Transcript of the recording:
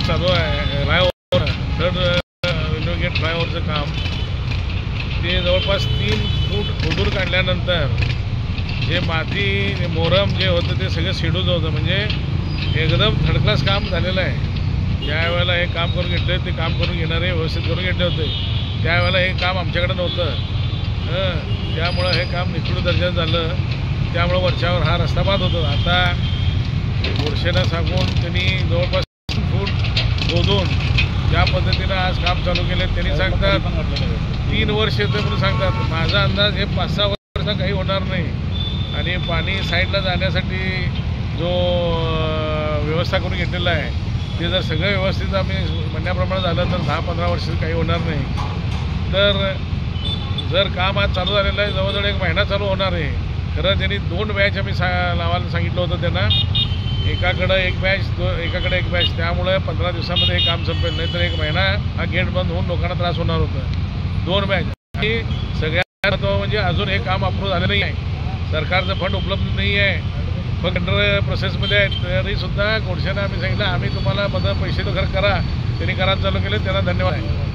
चालू आहे flyover third railway gate फ्लायओव्हरचं काम ते जवळपास 3 फूट खोदून काढल्यानंतर जे माती मोरम जे होतं ते सगळं शिडूच होतं, म्हणजे एकदम थर्ड क्लास काम झालेलं आहे। ज्या वेळेला हे काम करून घेतले ते काम करून घेणारे व्यवस्थित करून घेतले होते, त्यावेळेला हे काम आमच्याकडे नव्हतं। त्यामुळं हे काम निकृष्ट दर्जाचं झालं, त्यामुळं वरच्यावर हा रस्ता बाद होतो। आता गोडसेनं सांगून त्यांनी जवळपास 3 फूट खोदून ज्या पद्धतीनं आज काम चालू केले त्यांनी सांगतात 3 वर्ष येतं म्हणून सांगतात। माझा अंदाज हे 5-6 वर्षाचा काही होणार नाही आणि पाणी साईडला जाण्यासाठी जो व्यवस्था करून घेतलेला आहे ते जर सगळं व्यवस्थित आम्ही म्हणण्याप्रमाणे झालं तर 10-15 वर्ष काही होणार नाही। तर जर काम आज चालू झालेलं आहे, जवळजवळ 1 महिना चालू होणार आहे। खरं त्यांनी 2 बॅच आम्ही लावायला सांगितलं होतं त्यांना, एकाकडे एक बॅच, त्यामुळे 15 दिवसामध्ये हे काम संपेल, नाही तर 1 महिना हा गेट बंद होऊन लोकांना त्रास होणार होता। 2 बॅच आणि सगळ्यात महत्त्वाचं म्हणजे अजून हे काम अप्रूव्ह झालं नाही आहे, सरकारचं फंड उपलब्ध नाही आहे, फक्त टेंडर प्रोसेसमध्ये आहे। तरीसुद्धा गोडसेनं आम्ही सांगितलं आम्ही तुम्हाला पैसे तर खरं करा, त्यांनी करायला चालू केले, त्यांना धन्यवाद आहे।